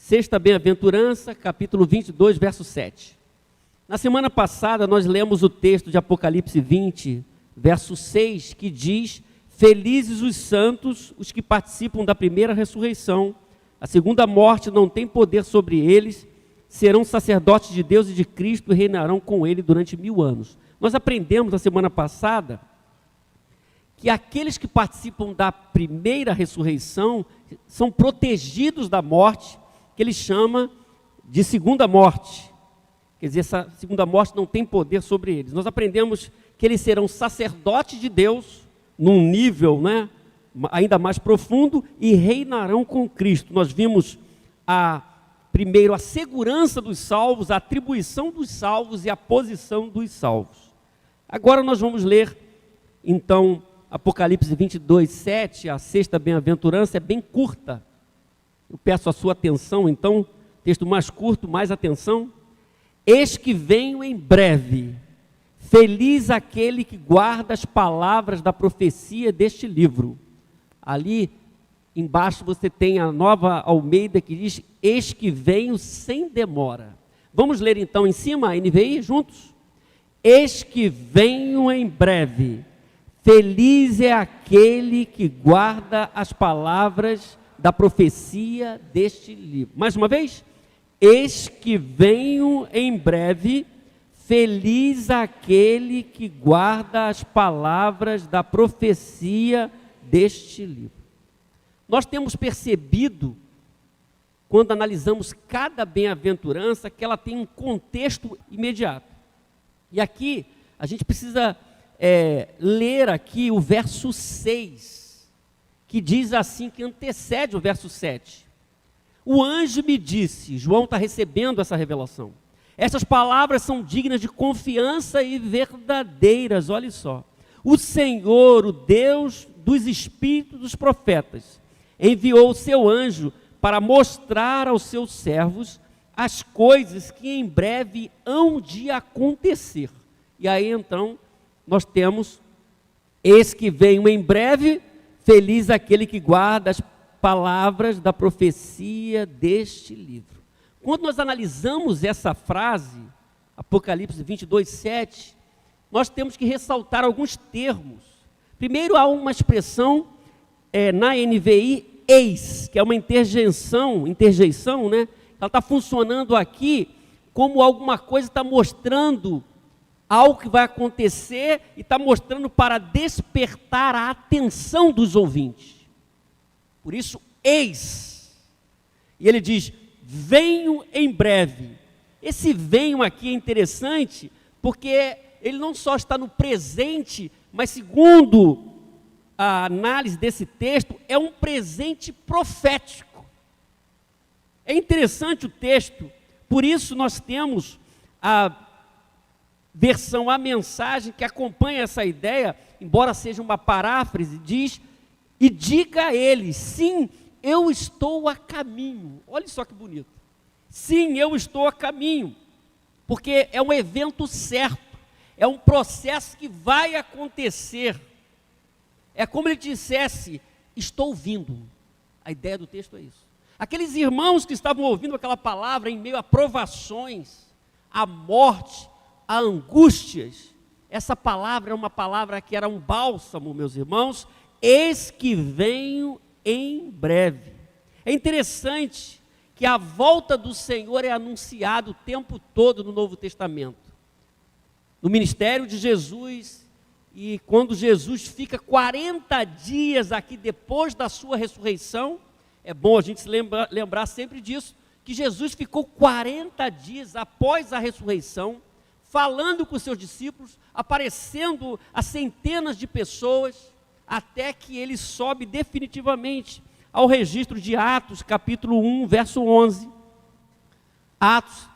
Sexta bem-aventurança, capítulo 22, verso 7. Na semana passada nós lemos o texto de Apocalipse 20, verso 6, que diz: felizes os santos, os que participam da primeira ressurreição. A segunda morte não tem poder sobre eles, serão sacerdotes de Deus e de Cristo e reinarão com ele durante 1000 anos. Nós aprendemos na semana passada que aqueles que participam da primeira ressurreição são protegidos da morte, que ele chama de segunda morte. Quer dizer, essa segunda morte não tem poder sobre eles. Nós aprendemos que eles serão sacerdotes de Deus, num nível, ainda mais profundo, e reinarão com Cristo. Nós vimos primeiro a segurança dos salvos, a atribuição dos salvos e a posição dos salvos. Agora nós vamos ler, então, Apocalipse 22, 7, a sexta bem-aventurança, é bem curta. Eu peço a sua atenção, então, texto mais curto, mais atenção. Eis que venho em breve, feliz aquele que guarda as palavras da profecia deste livro. Ali embaixo você tem a Nova Almeida que diz: eis que venho sem demora. Vamos ler então em cima a NVI juntos? Eis que venho em breve, feliz é aquele que guarda as palavras da profecia deste livro. Mais uma vez, eis que venho em breve, feliz aquele que guarda as palavras da profecia deste livro. Nós temos percebido, quando analisamos cada bem-aventurança, que ela tem um contexto imediato. E aqui, a gente precisa ler aqui o verso 6, que diz assim, que antecede o verso 7. O anjo me disse, João está recebendo essa revelação, essas palavras são dignas de confiança e verdadeiras, olha só. O Senhor, o Deus dos espíritos dos profetas, enviou o seu anjo para mostrar aos seus servos as coisas que em breve hão de acontecer. E aí então, nós temos, eis que venho em breve, feliz aquele que guarda as palavras da profecia deste livro. Quando nós analisamos essa frase, Apocalipse 22, 7, nós temos que ressaltar alguns termos. Primeiro, há uma expressão na NVI, eis, que é uma interjeição, ela está funcionando aqui como alguma coisa está mostrando algo que vai acontecer e está mostrando para despertar a atenção dos ouvintes. Por isso, eis. E ele diz, venho em breve. Esse venho aqui é interessante, porque ele não só está no presente, mas segundo a análise desse texto, é um presente profético. É interessante o texto, por isso nós temos a versão, a mensagem que acompanha essa ideia, embora seja uma paráfrase, diz: e diga a eles, sim, eu estou a caminho. Olha só que bonito. Sim, eu estou a caminho, porque é um evento certo, é um processo que vai acontecer. É como ele dissesse, estou vindo. A ideia do texto é isso. Aqueles irmãos que estavam ouvindo aquela palavra em meio a provações, a morte, a angústias, essa palavra é uma palavra que era um bálsamo, meus irmãos. Eis que venho em breve. É interessante que a volta do Senhor é anunciada o tempo todo no Novo Testamento. No ministério de Jesus, e quando Jesus fica 40 dias aqui depois da sua ressurreição, é bom a gente se lembrar sempre disso, que Jesus ficou 40 dias após a ressurreição, falando com os seus discípulos, aparecendo a centenas de pessoas, até que ele sobe definitivamente ao registro de Atos, capítulo 1, verso 11. Atos,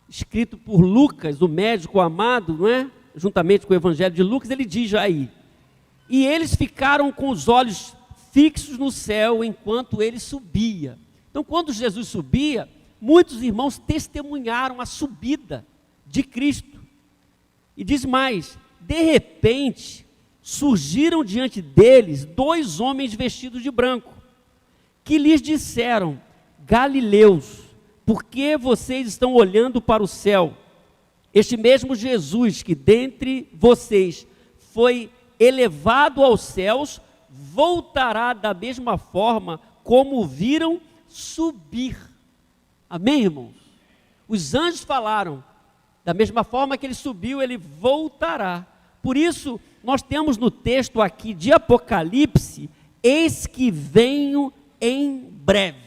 escrito por Lucas, o médico amado, não é? Juntamente com o evangelho de Lucas, ele diz aí: e eles ficaram com os olhos fixos no céu enquanto ele subia. Então, quando Jesus subia, muitos irmãos testemunharam a subida de Cristo. E diz mais, de repente, surgiram diante deles 2 homens vestidos de branco, que lhes disseram: Galileus, por que vocês estão olhando para o céu? Este mesmo Jesus que dentre vocês foi elevado aos céus, voltará da mesma forma como o viram subir. Amém, irmãos? Os anjos falaram, da mesma forma que ele subiu, ele voltará. Por isso, nós temos no texto aqui de Apocalipse, eis que venho em breve.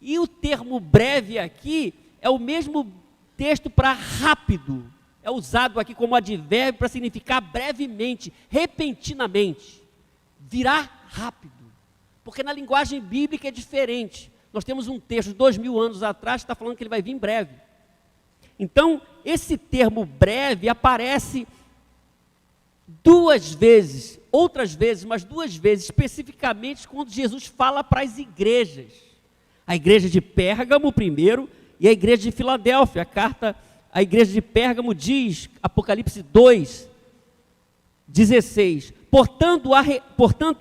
E o termo breve aqui é o mesmo texto para rápido. É usado aqui como advérbio para significar brevemente, repentinamente. Virá rápido. Porque na linguagem bíblica é diferente. Nós temos um texto de 2000 anos atrás que está falando que ele vai vir em breve. Então, esse termo breve aparece duas vezes, outras vezes, mas duas vezes, especificamente quando Jesus fala para as igrejas. A igreja de Pérgamo primeiro e a igreja de Filadélfia. A carta à igreja de Pérgamo diz, Apocalipse 2, 16, portanto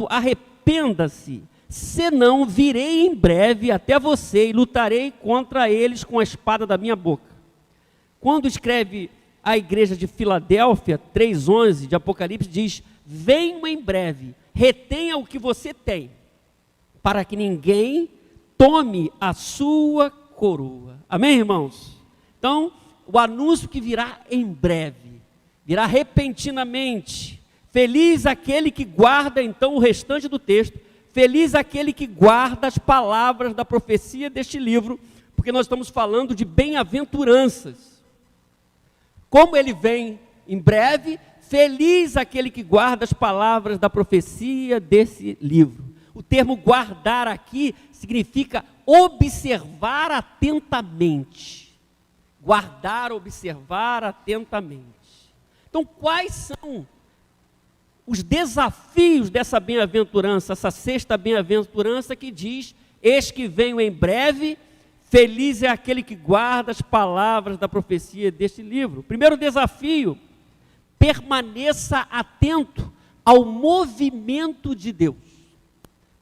arrependa-se, senão virei em breve até você e lutarei contra eles com a espada da minha boca. Quando escreve a igreja de Filadélfia, 3:11 de Apocalipse, diz, venho em breve, retenha o que você tem, para que ninguém tome a sua coroa. Amém, irmãos? Então, o anúncio que virá em breve, virá repentinamente. Feliz aquele que guarda, então, o restante do texto, feliz aquele que guarda as palavras da profecia deste livro, porque nós estamos falando de bem-aventuranças. Como ele vem em breve, feliz aquele que guarda as palavras da profecia desse livro. O termo guardar aqui significa observar atentamente. Guardar, observar atentamente. Então, quais são os desafios dessa bem-aventurança, essa sexta bem-aventurança que diz, eis que venho em breve, feliz é aquele que guarda as palavras da profecia deste livro. Primeiro desafio, permaneça atento ao movimento de Deus.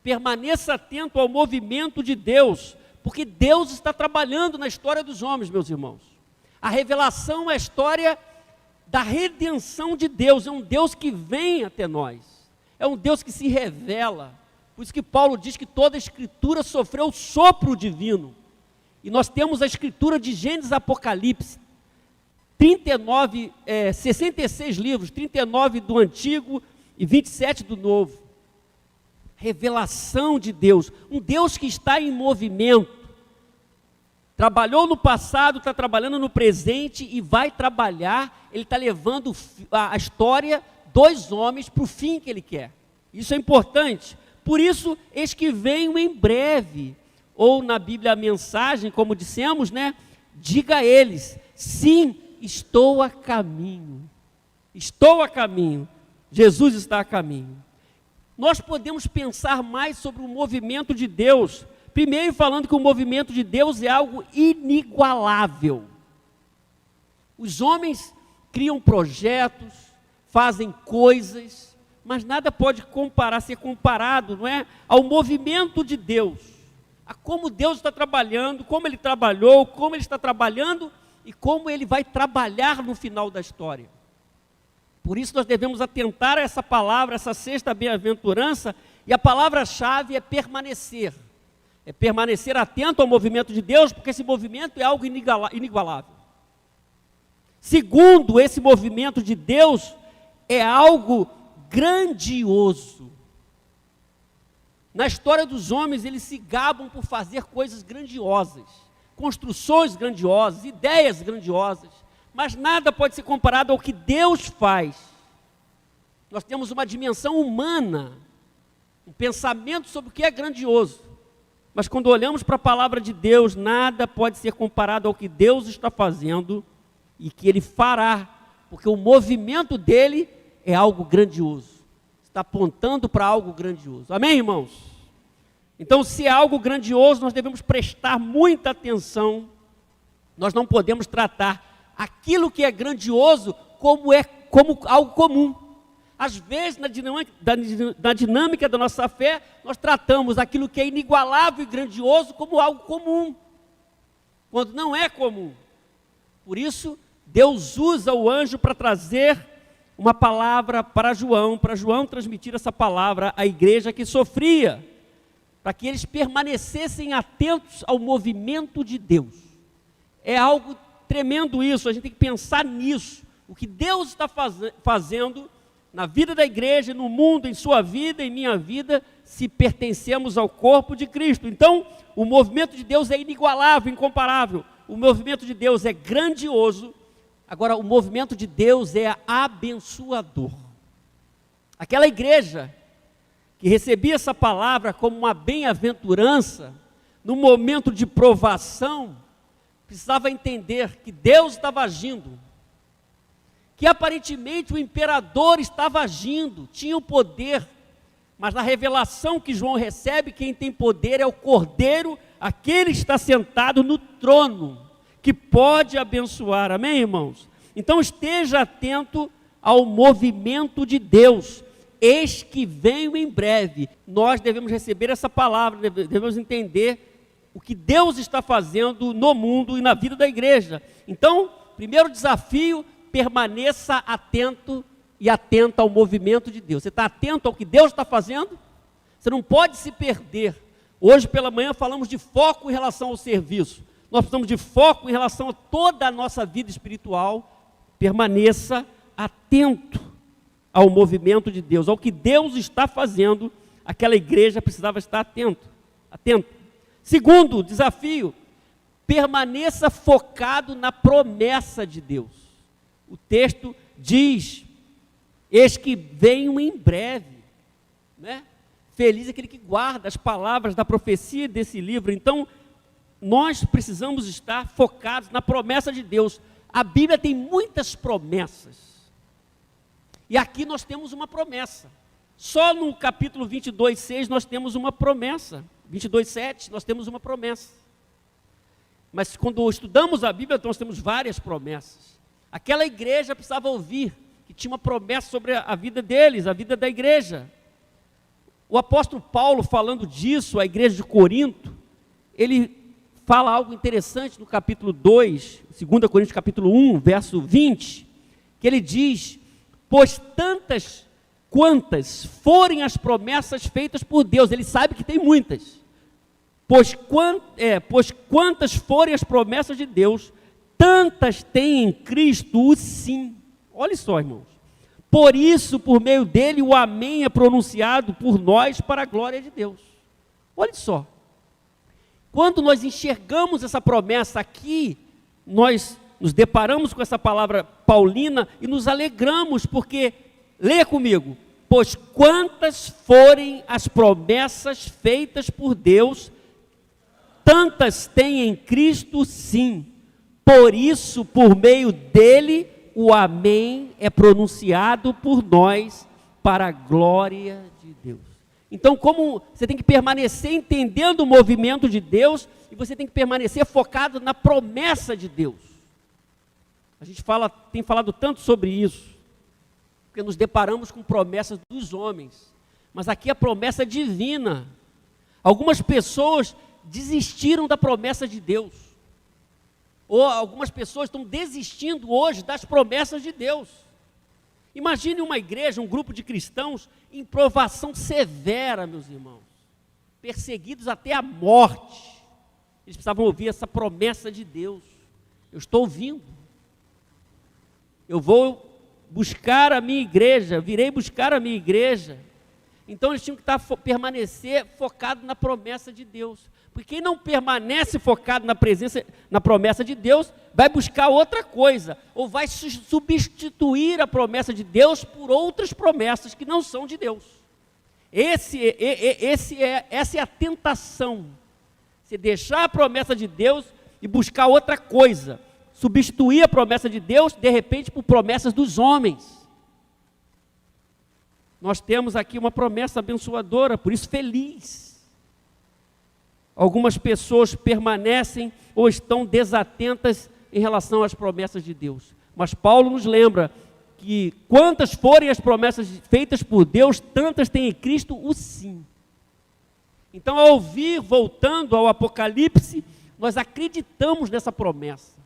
Permaneça atento ao movimento de Deus, porque Deus está trabalhando na história dos homens, meus irmãos. A revelação é a história da redenção de Deus, é um Deus que vem até nós, é um Deus que se revela. Por isso que Paulo diz que toda a escritura sofreu o sopro divino. E nós temos a escritura de Gênesis e Apocalipse, 66 livros, 39 do Antigo e 27 do Novo. Revelação de Deus, um Deus que está em movimento, trabalhou no passado, está trabalhando no presente e vai trabalhar, ele está levando a história dos homens para o fim que ele quer. Isso é importante, por isso, eis que venho em breve, ou na Bíblia a mensagem, como dissemos, né? Diga a eles, sim, estou a caminho, Jesus está a caminho. Nós podemos pensar mais sobre o movimento de Deus, primeiro falando que o movimento de Deus é algo inigualável. Os homens criam projetos, fazem coisas, mas nada pode ser comparado, não é, ao movimento de Deus, a como Deus está trabalhando, como Ele trabalhou, como Ele está trabalhando e como Ele vai trabalhar no final da história. Por isso nós devemos atentar a essa palavra, essa sexta bem-aventurança, e a palavra-chave é permanecer. É permanecer atento ao movimento de Deus, porque esse movimento é algo inigualável. Segundo, esse movimento de Deus é algo grandioso. Na história dos homens, eles se gabam por fazer coisas grandiosas, construções grandiosas, ideias grandiosas, mas nada pode ser comparado ao que Deus faz. Nós temos uma dimensão humana, um pensamento sobre o que é grandioso, mas quando olhamos para a palavra de Deus, nada pode ser comparado ao que Deus está fazendo e que Ele fará, porque o movimento dele é algo grandioso, está apontando para algo grandioso. Amém, irmãos? Então, se é algo grandioso, nós devemos prestar muita atenção. Nós não podemos tratar aquilo que é grandioso como algo comum. Às vezes, na dinâmica da nossa fé, nós tratamos aquilo que é inigualável e grandioso como algo comum. quando não é comum. Por isso, Deus usa o anjo para trazer uma palavra para João transmitir essa palavra à igreja que sofria, para que eles permanecessem atentos ao movimento de Deus. É algo tremendo isso, a gente tem que pensar nisso, o que Deus está fazendo na vida da igreja, no mundo, em sua vida, em minha vida, se pertencemos ao corpo de Cristo. Então, o movimento de Deus é inigualável, incomparável, o movimento de Deus é grandioso. Agora, o movimento de Deus é abençoador. Aquela igreja que recebia essa palavra como uma bem-aventurança, no momento de provação, precisava entender que Deus estava agindo, que aparentemente o imperador estava agindo, tinha o poder, mas na revelação que João recebe, quem tem poder é o Cordeiro, aquele que está sentado no trono, que pode abençoar, amém, irmãos? Então esteja atento ao movimento de Deus, eis que venho em breve. Nós devemos receber essa palavra, devemos entender o que Deus está fazendo no mundo e na vida da igreja. Então, primeiro desafio, permaneça atento e atenta ao movimento de Deus. Você está atento ao que Deus está fazendo? Você não pode se perder. Hoje pela manhã falamos de foco em relação ao serviço. Nós precisamos de foco em relação a toda a nossa vida espiritual. Permaneça atento ao movimento de Deus, ao que Deus está fazendo. Aquela igreja precisava estar atento. Segundo desafio, permaneça focado na promessa de Deus. O texto diz, eis que venho em breve, né? Feliz é aquele que guarda as palavras da profecia desse livro. Então, nós precisamos estar focados na promessa de Deus. A Bíblia tem muitas promessas. E aqui nós temos uma promessa. Só no capítulo 22:6 nós temos uma promessa. 22:7 nós temos uma promessa. Mas quando estudamos a Bíblia, nós temos várias promessas. Aquela igreja precisava ouvir que tinha uma promessa sobre a vida deles, a vida da igreja. O apóstolo Paulo, falando disso, a igreja de Corinto, ele fala algo interessante no capítulo 2, 2 Coríntios capítulo 1, verso 20, que ele diz, pois tantas quantas forem as promessas feitas por Deus, ele sabe que tem muitas, pois quantas forem as promessas de Deus, tantas tem em Cristo o sim. Olha só, irmãos, por isso, por meio dele, o amém é pronunciado por nós para a glória de Deus. Olha só, quando nós enxergamos essa promessa aqui, nós nos deparamos com essa palavra paulina e nos alegramos, porque, leia comigo, pois quantas forem as promessas feitas por Deus, tantas tem em Cristo sim, por isso, por meio dele, o amém é pronunciado por nós para a glória de Deus. Então, como você tem que permanecer entendendo o movimento de Deus, e você tem que permanecer focado na promessa de Deus. A gente tem falado tanto sobre isso, porque nos deparamos com promessas dos homens, mas aqui a promessa divina. Algumas pessoas desistiram da promessa de Deus, ou algumas pessoas estão desistindo hoje das promessas de Deus. Imagine uma igreja, um grupo de cristãos em provação severa, meus irmãos, perseguidos até a morte. Eles precisavam ouvir essa promessa de Deus. Eu estou ouvindo. Eu vou buscar a minha igreja, virei buscar a minha igreja. Então eles tinham que permanecer focado na promessa de Deus. Porque quem não permanece focado na promessa de Deus, vai buscar outra coisa, ou vai substituir a promessa de Deus por outras promessas que não são de Deus. Essa é a tentação. Você deixar a promessa de Deus e buscar outra coisa, substituir a promessa de Deus, de repente, por promessas dos homens. Nós temos aqui uma promessa abençoadora, por isso feliz. Algumas pessoas permanecem ou estão desatentas em relação às promessas de Deus. Mas Paulo nos lembra que quantas forem as promessas feitas por Deus, tantas tem em Cristo o sim. Então, ao ouvir, voltando ao Apocalipse, nós acreditamos nessa promessa.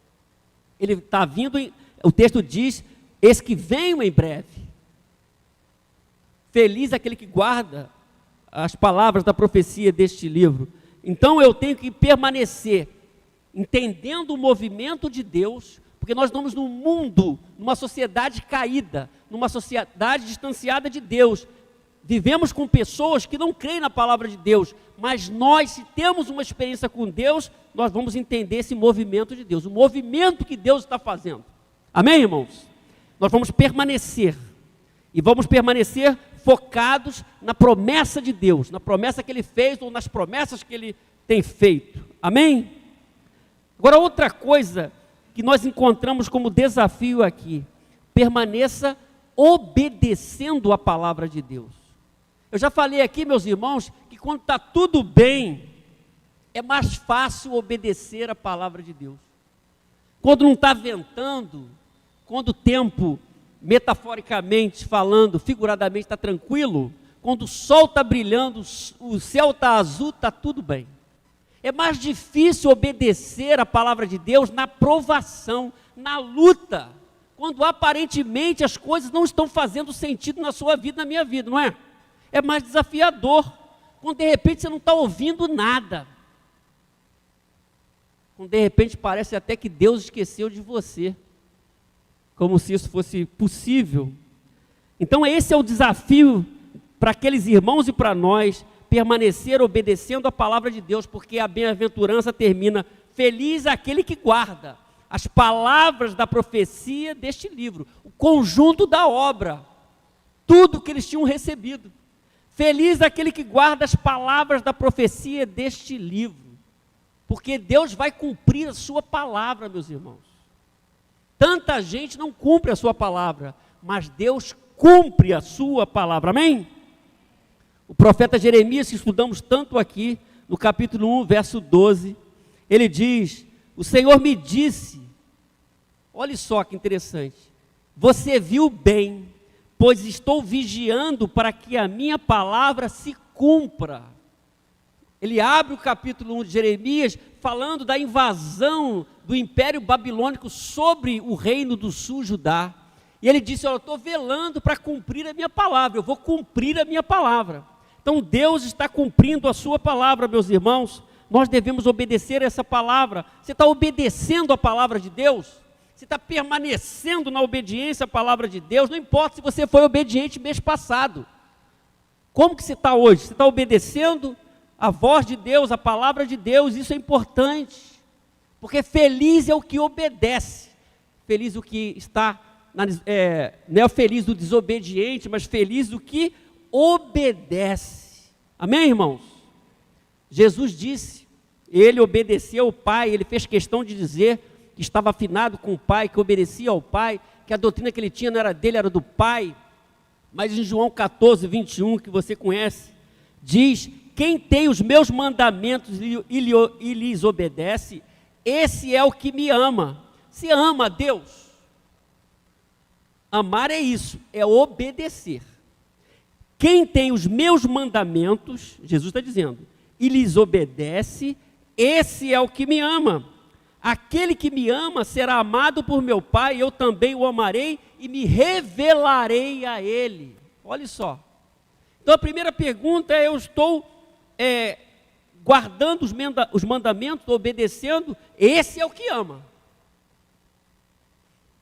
Ele está vindo, o texto diz, eis que venho em breve. Feliz aquele que guarda as palavras da profecia deste livro. Então eu tenho que permanecer entendendo o movimento de Deus, porque nós estamos num mundo, numa sociedade caída, numa sociedade distanciada de Deus. Vivemos com pessoas que não creem na palavra de Deus, mas nós, se temos uma experiência com Deus, nós vamos entender esse movimento de Deus, o movimento que Deus está fazendo. Amém, irmãos? Nós vamos permanecer, e vamos permanecer focados na promessa de Deus, na promessa que Ele fez ou nas promessas que Ele tem feito. Amém? Agora, outra coisa que nós encontramos como desafio aqui, permaneça obedecendo a palavra de Deus. Eu já falei aqui, meus irmãos, que quando está tudo bem, é mais fácil obedecer a palavra de Deus. Quando não está ventando, quando o tempo, metaforicamente falando, figuradamente está tranquilo, quando o sol está brilhando, o céu está azul, está tudo bem. É mais difícil obedecer a palavra de Deus na provação, na luta, quando aparentemente as coisas não estão fazendo sentido na sua vida, na minha vida, não é? É mais desafiador, quando de repente você não está ouvindo nada. Quando de repente parece até que Deus esqueceu de você, como se isso fosse possível. Então esse é o desafio para aqueles irmãos e para nós, permanecer obedecendo a palavra de Deus, porque a bem-aventurança termina, feliz aquele que guarda as palavras da profecia deste livro, o conjunto da obra, tudo que eles tinham recebido. Feliz aquele que guarda as palavras da profecia deste livro, porque Deus vai cumprir a sua palavra, meus irmãos. Tanta gente não cumpre a sua palavra, mas Deus cumpre a sua palavra, amém? O profeta Jeremias, que estudamos tanto aqui, no capítulo 1, verso 12, ele diz, o Senhor me disse, olha só que interessante, você viu bem, pois estou vigiando para que a minha palavra se cumpra. Ele abre o capítulo 1 de Jeremias, falando da invasão do Império Babilônico sobre o reino do sul, Judá. E ele disse, eu estou velando para cumprir a minha palavra, eu vou cumprir a minha palavra. Então Deus está cumprindo a sua palavra, meus irmãos. Nós devemos obedecer essa palavra. Você está obedecendo a palavra de Deus? Você está permanecendo na obediência à palavra de Deus? Não importa se você foi obediente mês passado. Como que você está hoje? Você está obedecendo a voz de Deus, a palavra de Deus? Isso é importante. Porque feliz é o que obedece. Feliz o que está, não é feliz do desobediente, mas feliz o que obedece. Amém, irmãos? Jesus disse, ele obedeceu ao Pai, ele fez questão de dizer que estava afinado com o Pai, que obedecia ao Pai, que a doutrina que ele tinha não era dele, era do Pai. Mas em João 14, 21, que você conhece, diz, quem tem os meus mandamentos e lhes obedece, esse é o que me ama. Se ama a Deus, amar é isso, é obedecer. Quem tem os meus mandamentos, Jesus está dizendo, e lhes obedece, esse é o que me ama. Aquele que me ama será amado por meu Pai, eu também o amarei e me revelarei a ele. Olha só. Então a primeira pergunta é, eu estou guardando os mandamentos, obedecendo, esse é o que ama.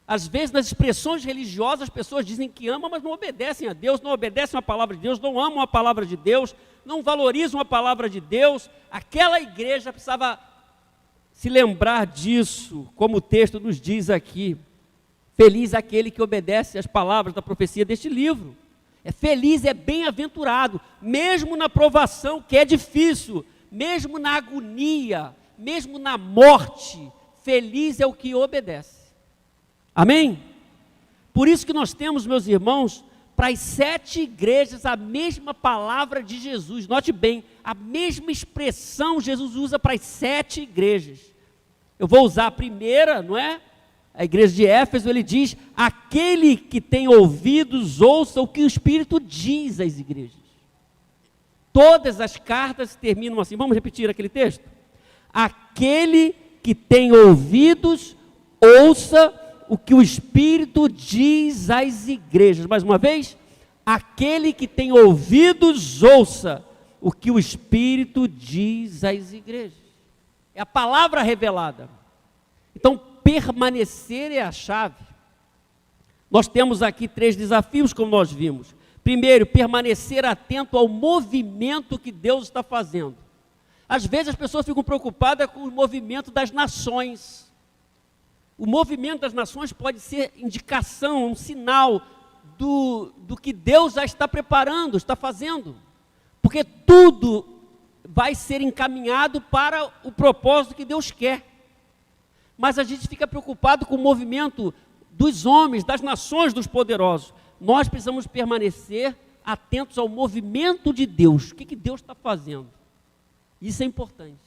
Às vezes nas expressões religiosas as pessoas dizem que amam, mas não obedecem a Deus, não obedecem a palavra de Deus, não amam a palavra de Deus, não valorizam a palavra de Deus. Aquela igreja precisava se lembrar disso, como o texto nos diz aqui. Feliz aquele que obedece às palavras da profecia deste livro. É feliz, é bem-aventurado, mesmo na provação que é difícil, mesmo na agonia, mesmo na morte, feliz é o que obedece. Amém? Por isso que nós temos, meus irmãos, para as 7 igrejas a mesma palavra de Jesus. Note bem, a mesma expressão Jesus usa para as 7 igrejas. Eu vou usar a primeira, não é? A igreja de Éfeso, ele diz, aquele que tem ouvidos, ouça o que o Espírito diz às igrejas. Todas as cartas terminam assim. Vamos repetir aquele texto? aquele que tem ouvidos, ouça o que o Espírito diz às igrejas. Mais uma vez, aquele que tem ouvidos, ouça o que o Espírito diz às igrejas. É a palavra revelada. Então, permanecer é a chave. Nós temos aqui 3 desafios, como nós vimos. Primeiro, permanecer atento ao movimento que Deus está fazendo. Às vezes as pessoas ficam preocupadas com o movimento das nações. O movimento das nações pode ser indicação, um sinal do que Deus já está preparando, está fazendo. Porque tudo vai ser encaminhado para o propósito que Deus quer. Mas a gente fica preocupado com o movimento dos homens, das nações, dos poderosos. Nós precisamos permanecer atentos ao movimento de Deus. O que Deus está fazendo? Isso é importante.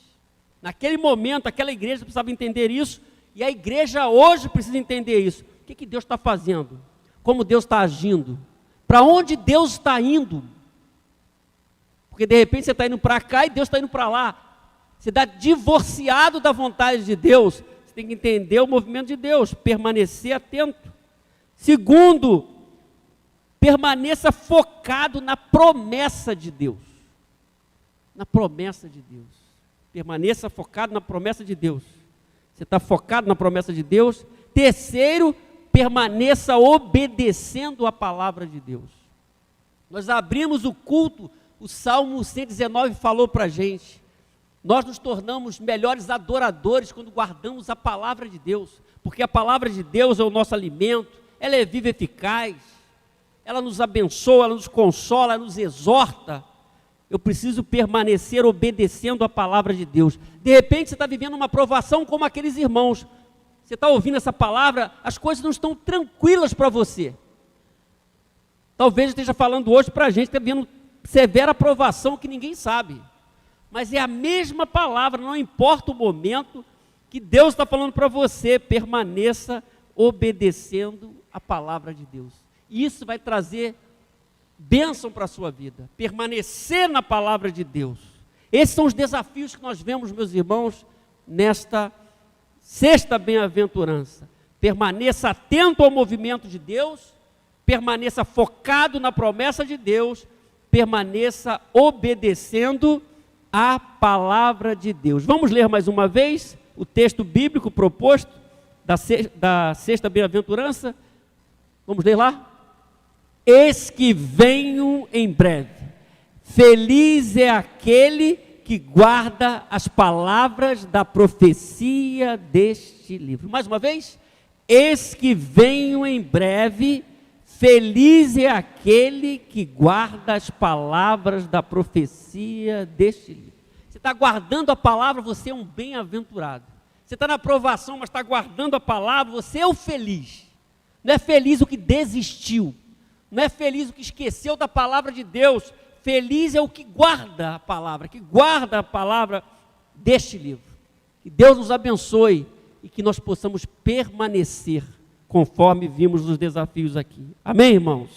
Naquele momento, aquela igreja precisava entender isso, e a igreja hoje precisa entender isso. O que Deus está fazendo? Como Deus está agindo? Para onde Deus está indo? Porque de repente você está indo para cá e Deus está indo para lá. Você está divorciado da vontade de Deus. Você tem que entender o movimento de Deus, permanecer atento. Segundo, permaneça focado na promessa de Deus. Na promessa de Deus. Permaneça focado na promessa de Deus. Você está focado na promessa de Deus. Terceiro, permaneça obedecendo a palavra de Deus. Nós abrimos o culto, o Salmo 119 falou para a gente. Nós nos tornamos melhores adoradores quando guardamos a palavra de Deus. Porque a palavra de Deus é o nosso alimento, ela é viva e eficaz. Ela nos abençoa, ela nos consola, ela nos exorta. Eu preciso permanecer obedecendo a palavra de Deus. De repente você está vivendo uma provação como aqueles irmãos. Você está ouvindo essa palavra, as coisas não estão tranquilas para você. Talvez esteja falando hoje para a gente, está vivendo severa provação que ninguém sabe. Mas é a mesma palavra, não importa o momento que Deus está falando para você, permaneça obedecendo a palavra de Deus. Isso vai trazer bênção para a sua vida, permanecer na palavra de Deus. Esses são os desafios que nós vemos, meus irmãos, nesta sexta bem-aventurança. Permaneça atento ao movimento de Deus, permaneça focado na promessa de Deus, permaneça obedecendo a palavra de Deus. Vamos ler mais uma vez o texto bíblico proposto da sexta bem-aventurança. Vamos ler lá? Eis que venho em breve, feliz é aquele que guarda as palavras da profecia deste livro. Mais uma vez, eis que venho em breve, feliz é aquele que guarda as palavras da profecia deste livro. Você está guardando a palavra, você é um bem-aventurado. Você está na provação, mas está guardando a palavra, você é o feliz. Não é feliz o que desistiu. Não é feliz o que esqueceu da palavra de Deus. Feliz é o que guarda a palavra deste livro. Que Deus nos abençoe e que nós possamos permanecer conforme vimos nos desafios aqui. Amém, irmãos?